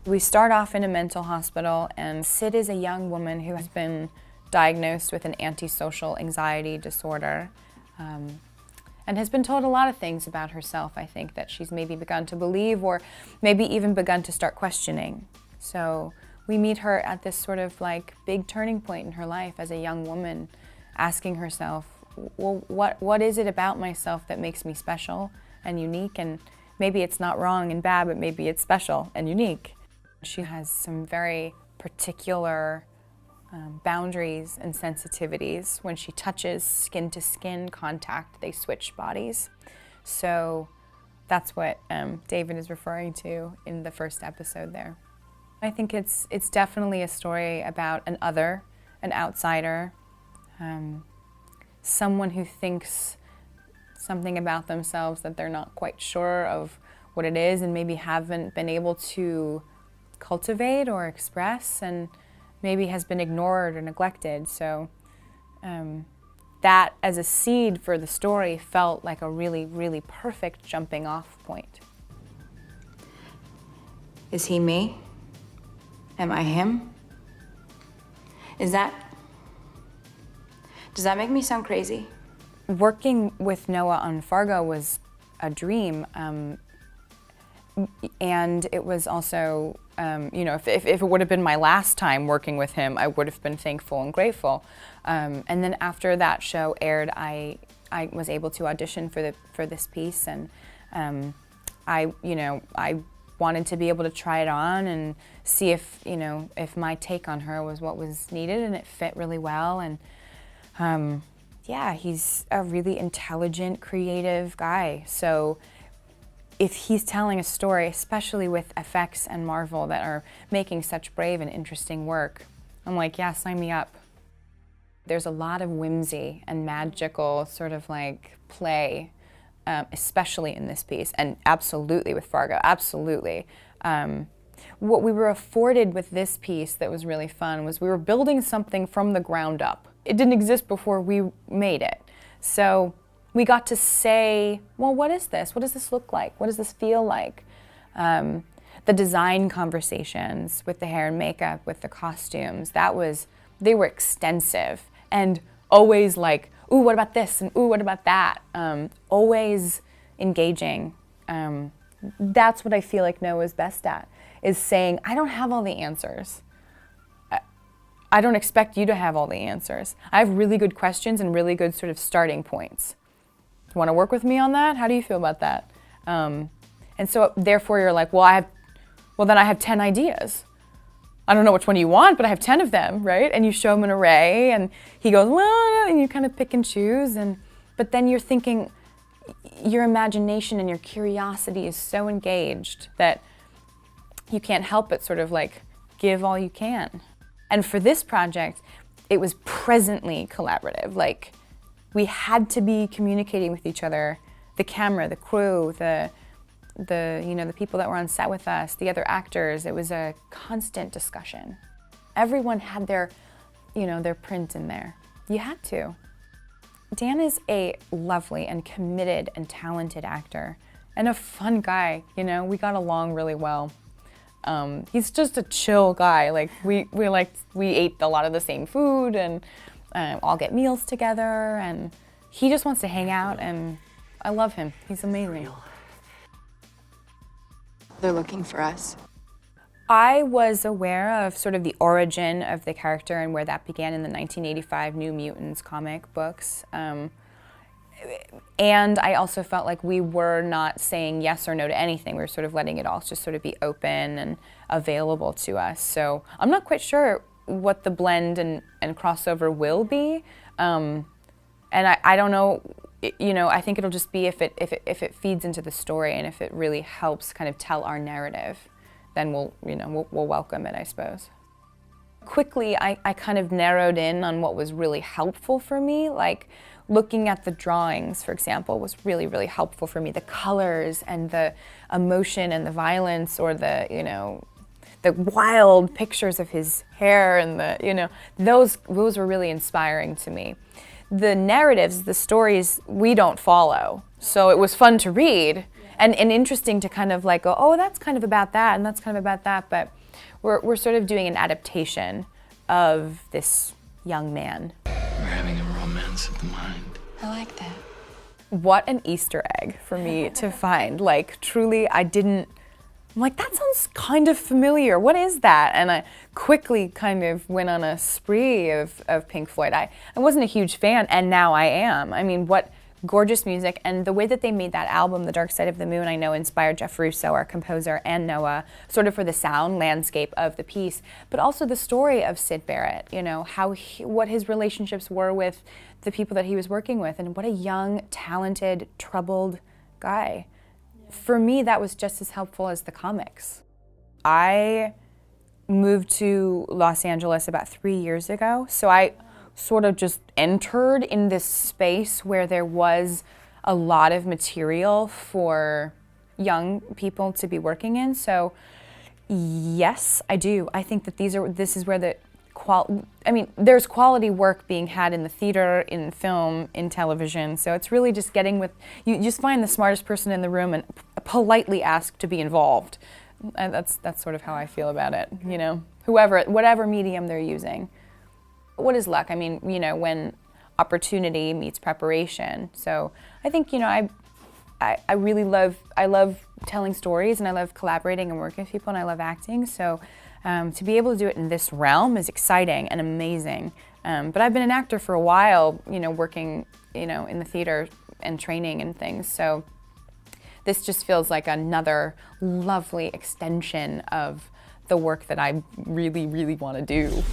We start off in a mental hospital, and Sid is a young woman who has been diagnosed with an antisocial anxiety disorder, and has been told a lot of things about herself, I think, that she's maybe begun to believe or maybe even begun to start questioning. So we meet her at this sort of like big turning point in her life as a young woman, asking herself, well, what is it about myself that makes me special and unique? And maybe it's not wrong and bad, but maybe it's special and unique. She has some very particular boundaries and sensitivities. When she touches skin-to-skin contact, they switch bodies. So that's what David is referring to in the first episode there. I think it's definitely a story about an other, an outsider, someone who thinks something about themselves that they're not quite sure of what it is and maybe haven't been able to cultivate or express, and maybe has been ignored or neglected. So that as a seed for the story felt like a really, really perfect jumping off point. Is he me? Am I him? Does that make me sound crazy? Working with Noah on Fargo was a dream, and it was also, if it would have been my last time working with him, I would have been thankful and grateful. And then after that show aired, I was able to audition for this piece, and I wanted to be able to try it on and see if my take on her was what was needed, and it fit really well. And yeah, he's a really intelligent, creative guy. So if he's telling a story, especially with FX and Marvel that are making such brave and interesting work, I'm like, yeah, sign me up. There's a lot of whimsy and magical sort of like play, especially in this piece, and absolutely with Fargo, absolutely. What we were afforded with this piece that was really fun was we were building something from the ground up. It didn't exist before we made it. So we got to say, well, what is this? What does this look like? What does this feel like? The design conversations with the hair and makeup, with the costumes, they were extensive and always like, ooh, what about this? And ooh, what about that? Always engaging. That's what I feel like Noah's best at, is saying, I don't have all the answers. I don't expect you to have all the answers. I have really good questions and really good sort of starting points. You want to work with me on that? How do you feel about that? And so therefore you're like, well, then I have 10 ideas. I don't know which one you want, but I have 10 of them, right? And you show him an array, and he goes, well, and you kind of pick and choose. But then you're thinking, your imagination and your curiosity is so engaged that you can't help but sort of like give all you can. And for this project, it was presently collaborative. Like, we had to be communicating with each other, the camera, the crew, the people that were on set with us, the other actors. It was a constant discussion. Everyone had their print in there. You had to. Dan is a lovely and committed and talented actor and a fun guy. We got along really well. He's just a chill guy. Like we ate a lot of the same food and all get meals together, and he just wants to hang out, and I love him. He's amazing. They're looking for us. I was aware of sort of the origin of the character and where that began in the 1985 New Mutants comic books. And I also felt like we were not saying yes or no to anything. We were sort of letting it all just sort of be open and available to us. So I'm not quite sure what the blend and crossover will be. And I don't know, I think it'll just be if it feeds into the story and if it really helps kind of tell our narrative, then we'll welcome it, I suppose. Quickly, I kind of narrowed in on what was really helpful for me, like looking at the drawings, for example, was really, really helpful for me. The colors and the emotion and the violence, or the wild pictures of his hair and those were really inspiring to me. The narratives, the stories, we don't follow. So it was fun to read and interesting to kind of like go, oh, that's kind of about that and that's kind of about that. But we're sort of doing an adaptation of this young man. We're having a romance of the mind. I like that. What an Easter egg for me to find. Like, truly, I'm like, that sounds kind of familiar. What is that? And I quickly kind of went on a spree of Pink Floyd. I wasn't a huge fan, and now I am. I mean, what gorgeous music. And the way that they made that album, The Dark Side of the Moon, I know inspired Jeff Russo, our composer, and Noah, sort of for the sound landscape of the piece, but also the story of Syd Barrett, you know, what his relationships were with the people that he was working with, and what a young, talented, troubled guy. For me, that was just as helpful as the comics. I moved to Los Angeles about 3 years ago, so I sort of just entered in this space where there was a lot of material for young people to be working in. So yes, I do. I think that this is where there's quality work being had in the theater, in film, in television. So it's really just you just find the smartest person in the room and politely ask to be involved. And that's sort of how I feel about it, you know, whatever medium they're using. What is luck? I mean, you know, when opportunity meets preparation. So I think, you know, I really love telling stories, and I love collaborating and working with people, and I love acting. So to be able to do it in this realm is exciting and amazing. But I've been an actor for a while, you know, working, you know, in the theater and training and things. So this just feels like another lovely extension of the work that I really, really want to do.